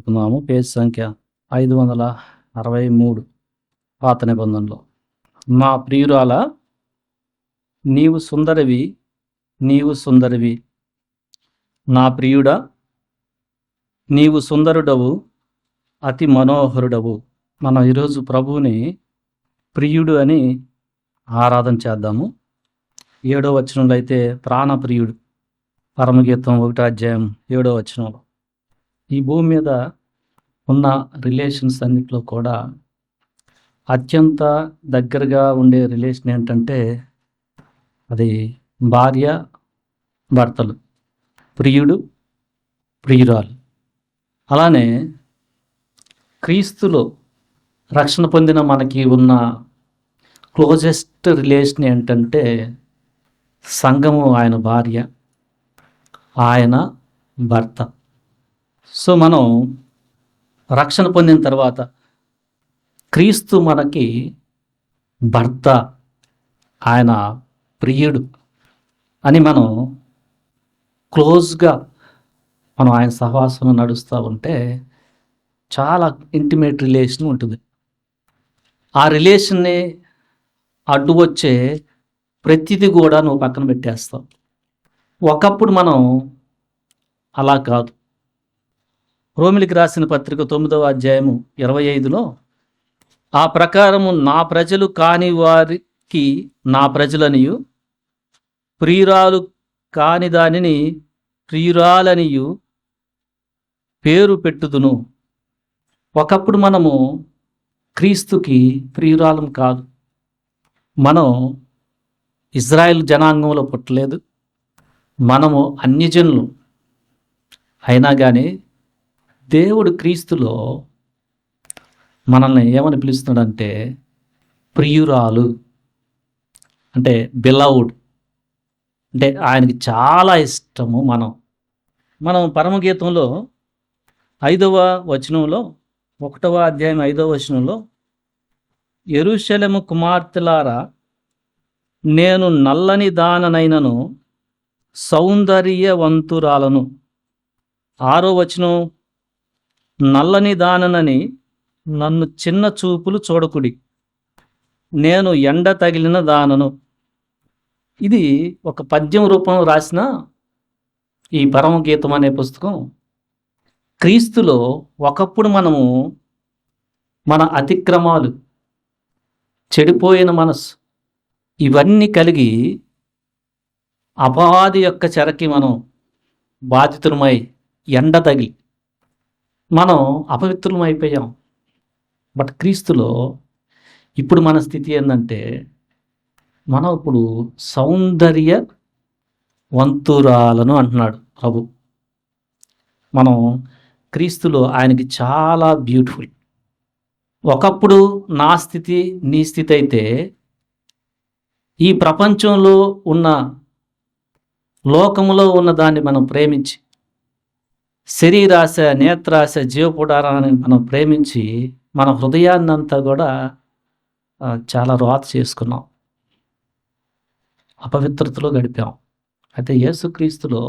చదువుకుందాము. Page సంఖ్య 563 పాత నిబంధనలో. నా ప్రియురాల, నీవు సుందరివి, నీవు సుందరివి. నా ప్రియుడా, నీవు సుందరుడవు, అతి మనోహరుడవు. మనం ఈరోజు ప్రభువుని ప్రియుడు అని ఆరాధన చేద్దాము. 7వ వచనంలో అయితే ప్రాణప్రియుడు, పరమగీతం 1వ అధ్యాయం 7వ వచనంలో. ఈ భూమి మీద ఉన్న రిలేషన్స్ అన్నిట్లో కూడా అత్యంత దగ్గరగా ఉండే రిలేషన్ ఏంటంటే అది భార్య భర్తలు, ప్రియుడు ప్రియురాలు. అలానే క్రీస్తులో రక్షణ పొందిన మనకి ఉన్న క్లోజెస్ట్ రిలేషన్ ఏంటంటే సంఘము ఆయన భార్య, ఆయన భర్త. సో మనం రక్షణ పొందిన తర్వాత క్రీస్తు మనకి భర్త, ఆయన ప్రియుడు అని మనం క్లోజ్గా మనం ఆయన సహవాసం నడుస్తూ ఉంటే చాలా ఇంటిమేట్ రిలేషన్ ఉంటుంది. ఆ రిలేషన్ని అడ్డు వచ్చే ప్రతిదీ కూడా నువ్వు పక్కన పెట్టేస్తావు. ఒకప్పుడు మనం అలా కాదు. రోమిలికి రాసిన పత్రిక 9వ అధ్యాయము 25లో ఆ ప్రకారము నా ప్రజలు కాని వారికి నా ప్రజలనియు, ప్రియురాలు కాని దానిని ప్రియురాలనియు పేరు పెట్టుదును. ఒకప్పుడు మనము క్రీస్తుకి ప్రియురాలం కాదు. మనం ఇజ్రాయెల్ జనాంగంలో పుట్టలేదు, మనము అన్యజనులు. అయినా కానీ దేవుడు క్రీస్తులో మనల్ని ఏమని పిలుస్తున్నాడంటే ప్రియురాలు, అంటే బిలౌడ్, అంటే ఆయనకి చాలా ఇష్టము. మనం పరమగీతంలో 5వ వచనంలో 1వ అధ్యాయం 5వ వచనంలో యెరూషలేము కుమార్తెలారా, నేను నల్లని దాననైనను సౌందర్యవంతురాలను. 6వ వచనం, నల్లని దాననని నన్ను చిన్న చూపులు చూడకుడి, నేను ఎండ తగిలిన దానను. ఇది ఒక పద్యం రూపంలో రాసిన ఈ పరమగీతం అనే పుస్తకం క్రీస్తులో ఒకప్పుడు మనము మన అతిక్రమాలు, చెడిపోయిన మనసు ఇవన్నీ కలిగి అపవాది యొక్క చెరకి మనం బాధితులమై ఎండ తగిలి మనం అపవిత్రులమైపోయాం. బట్ క్రీస్తులో ఇప్పుడు మన స్థితి ఏంటంటే మనం ఇప్పుడు సౌందర్యవంతురాలను అంటున్నాడు ప్రభు. మనం క్రీస్తులో ఆయనకి చాలా బ్యూటిఫుల్. ఒకప్పుడు నా స్థితి నీ స్థితి అయితే ఈ ప్రపంచంలో ఉన్న, లోకములో ఉన్న దాన్ని మనం ప్రేమించి, శరీరాశ, నేత్రాశ, జీవపుడారాన్ని మనం ప్రేమించి మన హృదయాన్ని అంతా కూడా చాలా రోత చేసుకున్నాం, అపవిత్రతలో గడిపాం. అయితే యేసుక్రీస్తులో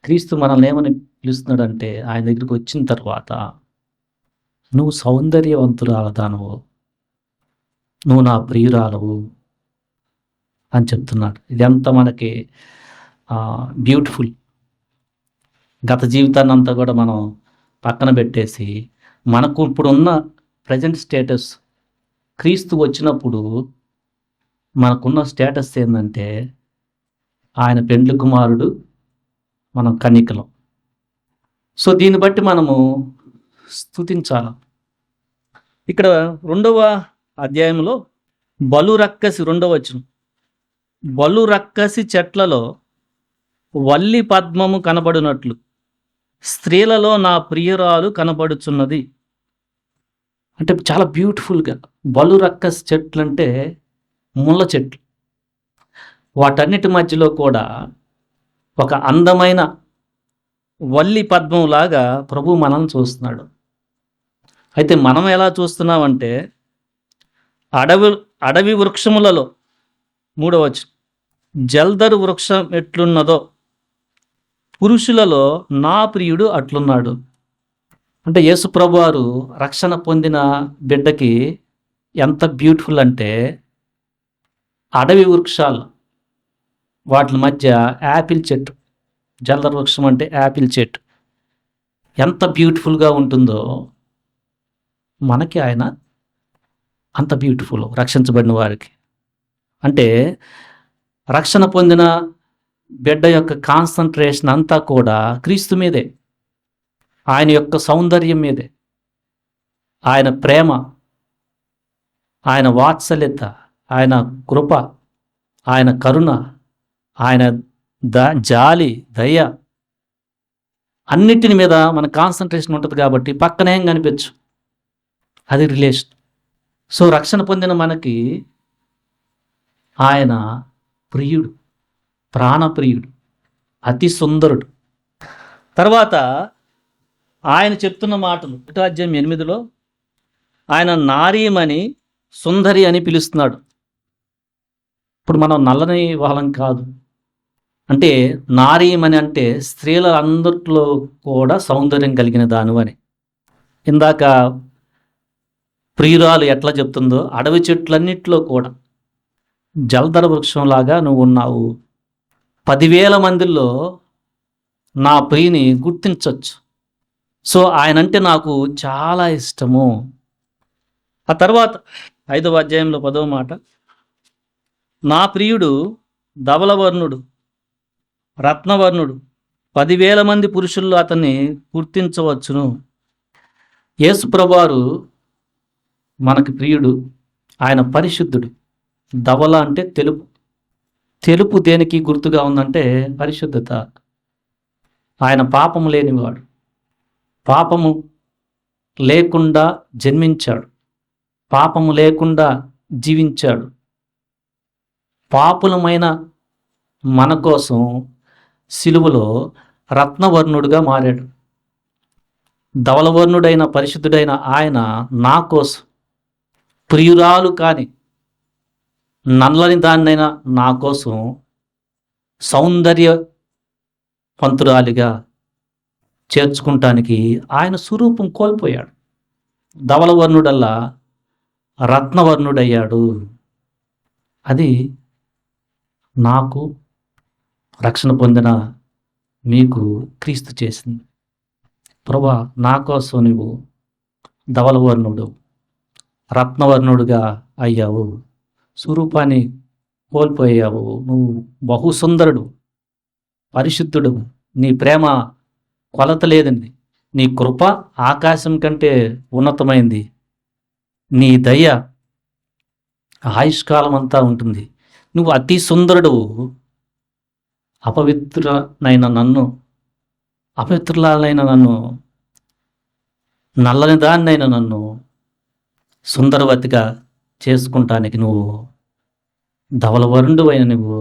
క్రీస్తు మనల్ని ఏమని పిలుస్తున్నాడంటే ఆయన దగ్గరికి వచ్చిన తర్వాత నువ్వు సౌందర్యవంతురాలదానవు, నువ్వు నా ప్రియురాలవు అని చెప్తున్నాడు. ఇదంతా మనకి బ్యూటిఫుల్. గత జీవితాన్ని అంతా కూడా మనం పక్కన పెట్టేసి మనకు ఇప్పుడున్న ప్రజెంట్ స్టేటస్, క్రీస్తు వచ్చినప్పుడు మనకున్న స్టేటస్ ఏంటంటే ఆయన పెండ్లి కుమారుడు, మనం కన్యకలం. సో దీన్ని బట్టి మనము స్తుతించాలి. ఇక్కడ 2వ అధ్యాయంలో బలు రక్కసి 2వ వచనం, బలు రక్కసి చెట్లలో వల్లి పద్మము కనబడినట్లు స్త్రీలలో నా ప్రియురాలు కనబడుచున్నది. అంటే చాలా బ్యూటిఫుల్గా. బలు రక్కసి చెట్లు అంటే ముళ్ళ చెట్లు, వాటన్నిటి మధ్యలో కూడా ఒక అందమైన వల్లి పద్మంలాగా ప్రభు మనల్ని చూస్తున్నాడు. అయితే మనం ఎలా చూస్తున్నామంటే అడవి వృక్షములలో 3వ వచనం, జల్దరు వృక్షం ఎట్లున్నదో పురుషులలో నా ప్రియుడు అట్లున్నాడు. అంటే యేసు ప్రభువారు రక్షణ పొందిన బిడ్డకి ఎంత బ్యూటిఫుల్ అంటే, అడవి వృక్షాలు వాటి మధ్య యాపిల్ చెట్టు, జలదర వృక్షం అంటే యాపిల్ చెట్టు ఎంత బ్యూటిఫుల్గా ఉంటుందో, మనకి ఆయన అంత బ్యూటిఫుల్ రక్షించబడిన వారికి. అంటే రక్షణ పొందిన బిడ్డ యొక్క కాన్సన్ట్రేషన్ అంతా కూడా క్రీస్తు మీదే, ఆయన యొక్క సౌందర్యం మీదే, ఆయన ప్రేమ, ఆయన వాత్సల్యత, ఆయన కృప, ఆయన కరుణ, ఆయన జాలి, దయ, అన్నిటిని మీద మన కాన్సన్ట్రేషన్ ఉంటుంది కాబట్టి పక్కనే ఏం కనిపించు, అది రిలేషన్. సో రక్షణ పొందిన మనకి ఆయన ప్రియుడు, ప్రాణప్రియుడు, అతి సుందరుడు. తర్వాత ఆయన చెప్తున్న మాటలు 1వ అధ్యాయం 8లో ఆయన నారీమణి సుందరి అని పిలుస్తున్నాడు. ఇప్పుడు మనం నల్లని వాళ్ళం కాదు, అంటే నారీమణి అంటే స్త్రీల అందరిలో కూడా సౌందర్యం కలిగిన దాను అని. ఇందాక ప్రియురాలు ఎట్లా చెప్తుందో, అడవి చెట్లన్నిట్లో కూడా జలధర వృక్షంలాగా నువ్వు ఉన్నావు. 10,000 మందిలో నా ప్రియుని గుర్తించవచ్చు. సో ఆయనంటే నాకు చాలా ఇష్టము. ఆ తర్వాత 5వ అధ్యాయంలో 10వ మాట, నా ప్రియుడు ధవలవర్ణుడు, రత్నవర్ణుడు, 10,000 మంది పురుషుల్లో అతన్ని గుర్తించవచ్చును. యేసు ప్రభువారు మనకి ప్రియుడు, ఆయన పరిశుద్ధుడు. ధవల అంటే తెలుపు. తెలుపు దేనికి గుర్తుగా ఉందంటే పరిశుద్ధత. ఆయన పాపము లేనివాడు, పాపము లేకుండా జన్మించాడు, పాపము లేకుండా జీవించాడు. పాపులమైన మన కోసం సిలువలో రత్నవర్ణుడుగా మారాడు. ధవలవర్ణుడైన పరిశుద్ధుడైన ఆయన నా కోసం, ప్రియురాలు కాని నల్లని దాన్నైనా నా కోసం సౌందర్యవంతురాలిగా చేర్చుకుంటానికి ఆయన స్వరూపం కోల్పోయాడు. ధవలవర్ణుడల్లా రత్నవర్ణుడయ్యాడు. అది నాకు, రక్షణ పొందిన మీకు క్రీస్తు చేసింది. ప్రభువా, నా కోసం నువ్వు ధవలవర్ణుడు, రత్నవర్ణుడుగా అయ్యావు, స్వరూపాన్ని కోల్పోయావు. నువ్వు బహు సుందరుడు, పరిశుద్ధుడు, నీ ప్రేమ కొలత లేదండి, నీ కృప ఆకాశం కంటే ఉన్నతమైంది, నీ దయ ఆయుష్కాలం అంతా ఉంటుంది. నువ్వు అతి సుందరుడు, అపవిత్రులైన నన్ను, అపవిత్రులైన నన్ను, నల్లని దాన్నైన నన్ను సుందరవతిగా చేసుకుంటానికి నువ్వు ధవలవర్ణుడు అయిన నువ్వు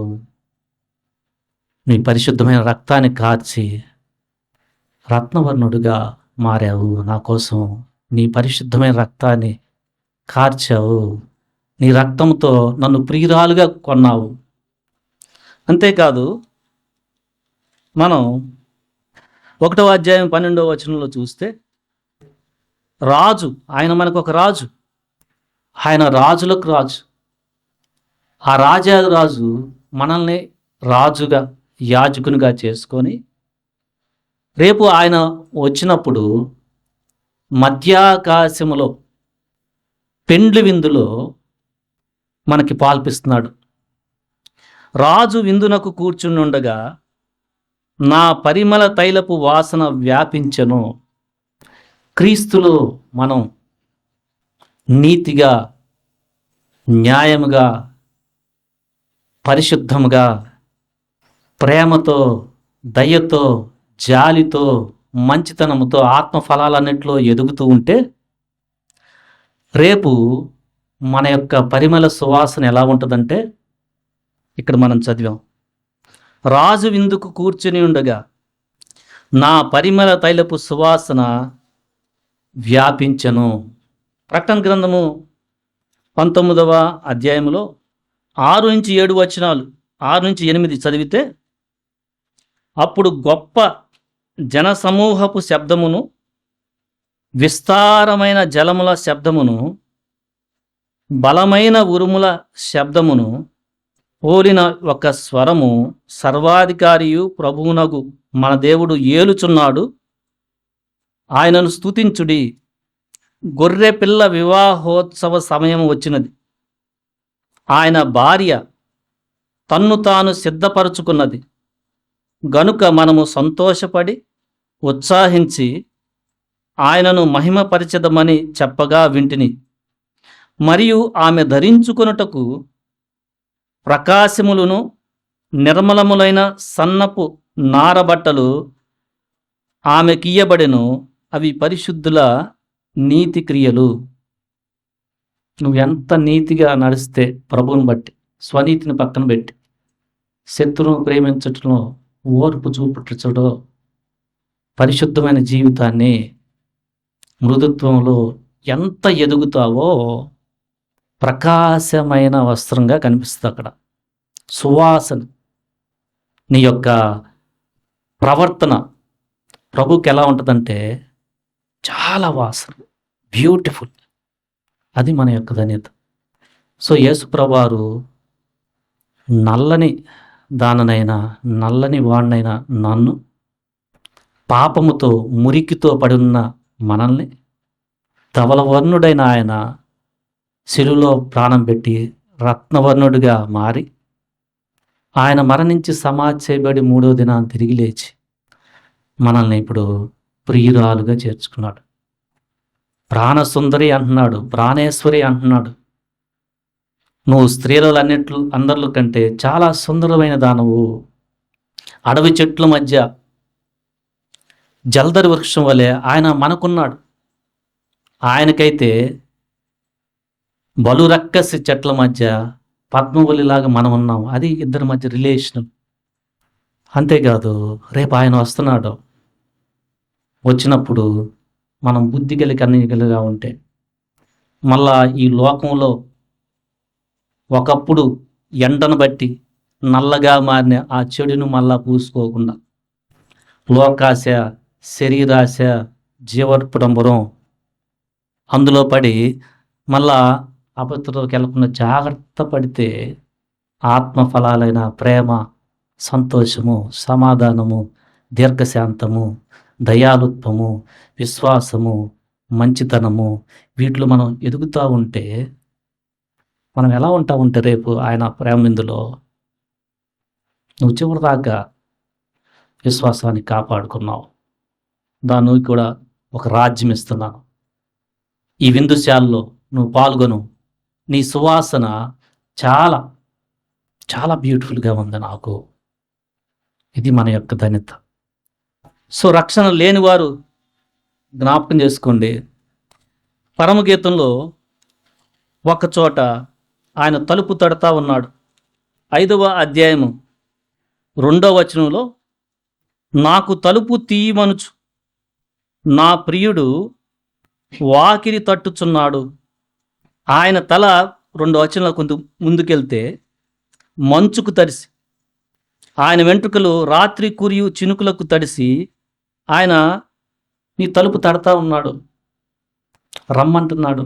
నీ పరిశుద్ధమైన రక్తాన్ని కార్చి రత్నవర్ణుడిగా మారావు. నా కోసం నీ పరిశుద్ధమైన రక్తాన్ని కార్చావు, నీ రక్తంతో నన్ను ప్రియురాలుగా కొన్నావు. అంతేకాదు, మనం 1వ అధ్యాయం 12వ వచనంలో చూస్తే రాజు, ఆయన మనకు ఒక రాజు, ఆయన రాజులకు రాజు. ఆ రాజు మనల్ని రాజుగా, యాజకునిగా చేసుకొని రేపు ఆయన వచ్చినప్పుడు మధ్యాకాశములో పెండ్లి విందులో మనకి పాల్పిస్తున్నాడు. రాజు విందునకు కూర్చుని ఉండగా నా పరిమళ తైలపు వాసన వ్యాపించెను. క్రీస్తులో మనం నీతిగా, న్యాయముగా, పరిశుద్ధముగా, ప్రేమతో, దయతో, జాలితో, మంచితనముతో, ఆత్మఫలాలన్నింటిలో ఎదుగుతూ ఉంటే రేపు మన యొక్క పరిమళ సువాసన ఎలా ఉంటుందంటే, ఇక్కడ మనం చదివాం, రాజు విందుకు కూర్చుని ఉండగా నా పరిమళ తైలపు సువాసన వ్యాపించను. ప్రకటన గ్రంథము 19వ అధ్యాయంలో 6-7 వచనాలు, 6-8 చదివితే, అప్పుడు గొప్ప జనసమూహపు శబ్దమును విస్తారమైన జలముల శబ్దమును, బలమైన ఉరుముల శబ్దమును పోలిన ఒక స్వరము, సర్వాధికారియు ప్రభువునగు మన దేవుడు ఏలుచున్నాడు, ఆయనను స్తుతించుడి, గొర్రె పిల్ల వివాహోత్సవ సమయం వచ్చినది, ఆయన భార్య తన్ను తాను సిద్ధపరుచుకున్నది గనుక మనము సంతోషపడి ఉత్సాహించి ఆయనను మహిమపరచెదమని చెప్పగా వింటిని. మరియు ఆమె ధరించుకొనుటకు ప్రకాశములను నిర్మలములైన సన్నపు నారబట్టలు ఆమెకియ్యబడెను, అవి పరిశుద్ధుల నీతి క్రియలు. నువ్వు ఎంత నీతిగా నడిస్తే ప్రభువుని బట్టి, స్వనీతిని పక్కన పెట్టి, శత్రువును ప్రేమించటంలో ఓర్పు చూపుటలో, పరిశుద్ధమైన జీవితాన్ని, మృదుత్వంలో ఎంత ఎదుగుతావో ప్రకాశమైన వస్త్రంగా కనిపిస్తుంది అక్కడ. సువాసన, నీ యొక్క ప్రవర్తన ప్రభుకి ఎలా ఉంటుందంటే చాలా వాసన, బ్యూటిఫుల్. అది మన యొక్క ధన్యత. సో యేసుప్రభువారు నల్లని దాననైనా, నల్లని వాడినైనా నన్ను, పాపముతో మురికితో పడి ఉన్న మనల్ని, ధవలవర్ణుడైన ఆయన శిలువలో ప్రాణం పెట్టి రత్నవర్ణుడిగా మారి, ఆయన మరణించి సమాధి చేయబడి 3వ దినాన తిరిగి లేచి మనల్ని ఇప్పుడు ప్రియురాలుగా చేర్చుకున్నాడు. ప్రాణసుందరి అంటున్నాడు, ప్రాణేశ్వరి అంటున్నాడు. నువ్వు స్త్రీలలో అందరిలో కంటే చాలా సుందరమైన దానవు. అడవి చెట్ల మధ్య జల్దరి వృక్షం వలె ఆయన మనకున్నాడు. ఆయనకైతే బలురక్కసి చెట్ల మధ్య పద్మవల్లిలాగా మనం ఉన్నాం. అది ఇద్దరి మధ్య రిలేషన్. అంతేకాదు, రేపు ఆయన వస్తున్నాడు. వచ్చినప్పుడు మనం బుద్ధి కన్నికలుగా ఉంటే, మళ్ళా ఈ లోకంలో ఒకప్పుడు ఎండను బట్టి నల్లగా మారిన ఆ చెడును మళ్ళా పూసుకోకుండా, లోకాశ, శరీరాశ, జీవోత్పడంబరం అందులో పడి మళ్ళా అపవిత్రతలోకి వెళ్ళకుండా జాగ్రత్త పడితే ఆత్మఫలాలైన ప్రేమ, సంతోషము, సమాధానము, దీర్ఘశాంతము, దయాలుత్వము, విశ్వాసము, మంచితనము, వీటిలో మనం ఎదుగుతూ ఉంటే మనం ఎలా ఉంటామంటే రేపు ఆయన ప్రేమ విందులో నువ్వు చివరి దాకా విశ్వాసాన్ని కాపాడుకున్నావు, దాన్ని కూడా ఒక రాజ్యం ఇస్తున్నాను, ఈ విందుశాలలో నువ్వు పాల్గొను, నీ సువాసన చాలా చాలా బ్యూటిఫుల్గా ఉంది నాకు. ఇది మన యొక్క ధన్యత. సో రక్షణ లేని వారు జ్ఞాపకం చేసుకోండి, పరమగీతంలో ఒకచోట ఆయన తలుపు తడతా ఉన్నాడు. 5వ అధ్యాయము 2వ వచనంలో, నాకు తలుపు తీయమనుచు నా ప్రియుడు వాకిలి తట్టుచున్నాడు. ఆయన తల 2వ వచనంలో కొంత ముందుకెళ్తే మంచుకు తడిసి, ఆయన వెంట్రుకలు రాత్రి కురియు చినుకులకు తడిసి, ఆయన నీ తలుపు తడతా ఉన్నాడు, రమ్మంటున్నాడు.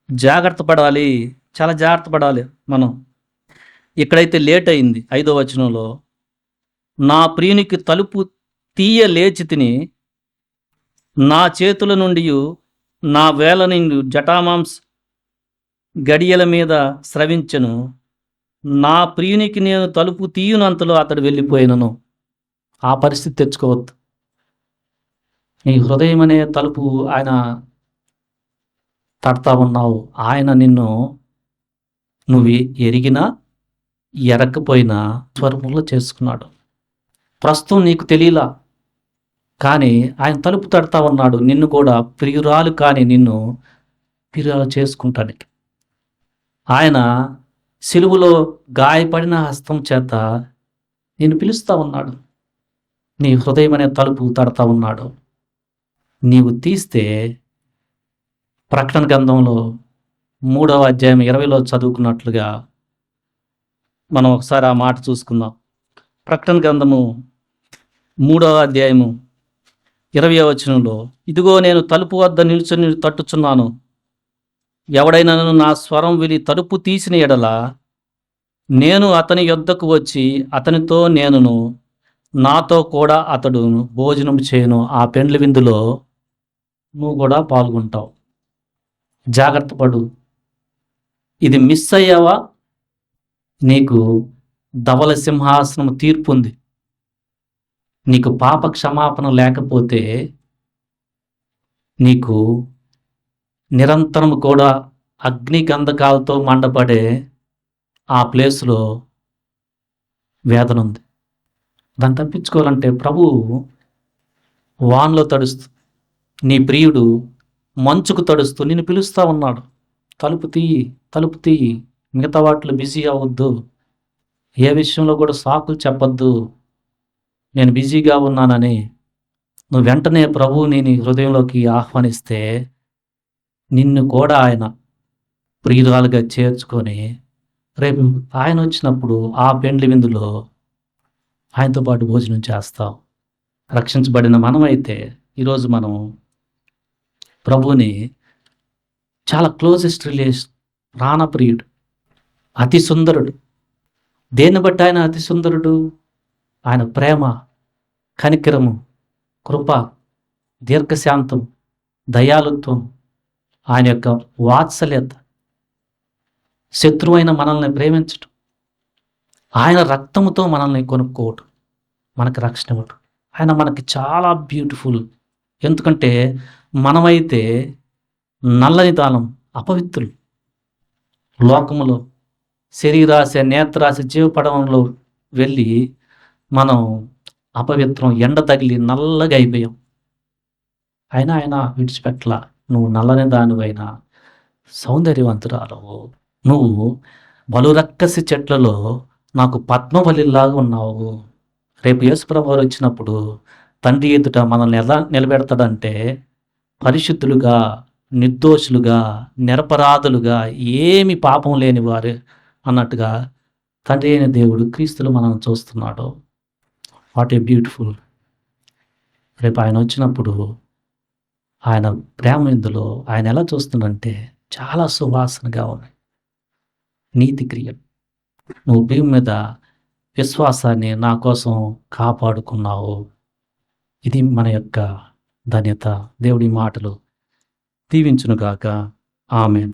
జాగ్రత్త పడాలి, చాలా జాగ్రత్త పడాలి మనం. ఇక్కడైతే లేట్ అయింది. 5వ వచనంలో, నా ప్రియునికి తలుపు తీయ లేచి తిని, నా చేతుల నుండి నా వేల నుండి జటామాంస గడియల మీద స్రవించెను, నా ప్రియునికి నేను తలుపు తీయునంతలో అతడు వెళ్ళిపోయినను. ఆ పరిస్థితి తెచ్చుకోవద్దు. నీ హృదయం అనే తలుపు ఆయన తడతా ఉన్నావు. ఆయన నిన్ను నువ్వు ఎరిగినా ఎరకపోయినా స్వరములో చేసుకున్నాడు. ప్రస్తుతం నీకు తెలియలా, కానీ ఆయన తలుపు తడతా ఉన్నాడు. నిన్ను కూడా ప్రియురాలు కానీ నిన్ను ప్రియురాలు చేసుకుంటానికి. ఆయన సిలువలో గాయపడిన హస్తం చేత నిన్ను పిలుస్తూ ఉన్నాడు. నీ హృదయం అనే తలుపు తడతా ఉన్నాడు. నీవు తీస్తే ప్రకటన గ్రంథంలో 3వ అధ్యాయం 20లో చదువుకున్నట్లుగా మనం ఒకసారి ఆ మాట చూసుకుందాం. ప్రకటన గ్రంథము 3వ అధ్యాయము 20వ వచనంలో, ఇదిగో నేను తలుపు వద్ద నిలుచుని తట్టుచున్నాను. ఎవడైనను నా స్వరం విని తలుపు తీసిన ఎడల నేను అతని యొద్దకు వచ్చి అతనితో నేనును, నాతో కూడా అతడు భోజనం చేయను. ఆ పెండ్లి విందులో నువ్వు కూడా పాల్గొంటావు. జాగ్రత్త పడు. ఇది మిస్ అయ్యావా, నీకు ధవల సింహాసనం తీర్పు ఉంది. నీకు పాప క్షమాపణ లేకపోతే నీకు నిరంతరం కూడా అగ్ని గంధకాలతో మండపడే ఆ ప్లేస్లో వేదన ఉంది. దాన్ని తప్పించుకోవాలంటే ప్రభువు వాన్లో తడుస్తూ, నీ ప్రియుడు మంచుకు తడుస్తూ నిన్ను పిలుస్తూ ఉన్నాడు. తలుపు తీయి, తలుపు తీయి. మిగతా వాటిలో బిజీ అవ్వద్దు. ఏ విషయంలో కూడా సాకులు చెప్పొద్దు. నేను బిజీగా ఉన్నానని నువ్వు వెంటనే ప్రభువుని నీ హృదయంలోకి ఆహ్వానిస్తే నిన్ను కూడా ఆయన ప్రియురాలుగా చేర్చుకొని రేపు ఆయన వచ్చినప్పుడు ఆ పెండ్లి విందులో ఆయనతో పాటు భోజనం చేస్తావు. రక్షించబడిన మనమైతే ఈరోజు మనం ప్రభువుని చాలా క్లోజెస్ట్ రిలేషన్, ప్రాణప్రియుడు, అతి సుందరుడు. దేన్ని బట్టి ఆయన అతి సుందరుడు? ఆయన ప్రేమ, కనికరము, కృప, దీర్ఘశాంతం, దయాళుత్వం, ఆయన యొక్క వాత్సల్యత, శత్రువైన మనల్ని ప్రేమించటం, ఆయన రక్తముతో మనల్ని కొనుక్కోవటం, మనకు రక్షణ ఇవ్వటం. ఆయన మనకి చాలా బ్యూటిఫుల్. ఎందుకంటే మనమైతే నల్లని దానం, అపవిత్రులు. లోకములో శరీరాశ, నేత్రాశ, జీవపడవంలో వెళ్ళి మనం అపవిత్రం, ఎండ తగిలి నల్లగా అయిపోయాం. అయినా ఆయన విడిచిపెట్టలా. నువ్వు నల్లని దానివైనా సౌందర్యవంతురాలవు. నువ్వు బలురక్కసి చెట్లలో నాకు పద్మవల్లిలాగా ఉన్నావు. రేపు యేసుప్రభు వారు వచ్చినప్పుడు తండ్రి ఎదుట మనల్ని ఎలా నిలబెడతాడంటే పరిశుద్ధులుగా, నిర్దోషులుగా, నిరపరాధులుగా, ఏమి పాపం లేని వారు అన్నట్టుగా తండ్రి అయిన దేవుడు క్రీస్తులు మనల్ని చూస్తున్నాడు. What a beautiful. రేపు ఆయన వచ్చినప్పుడు ఆయన ప్రేమ ఇందులో ఆయన ఎలా చూస్తుందంటే చాలా సువాసనగా ఉన్నాయి. నీతి క్రియలు. నువ్వు భూమి మీద విశ్వాసాన్ని నా కోసం కాపాడుకున్నావు. ఇది మన యొక్క ధన్యత. దేవుడి మాటలు దీవించునుగాక. ఆమేన్.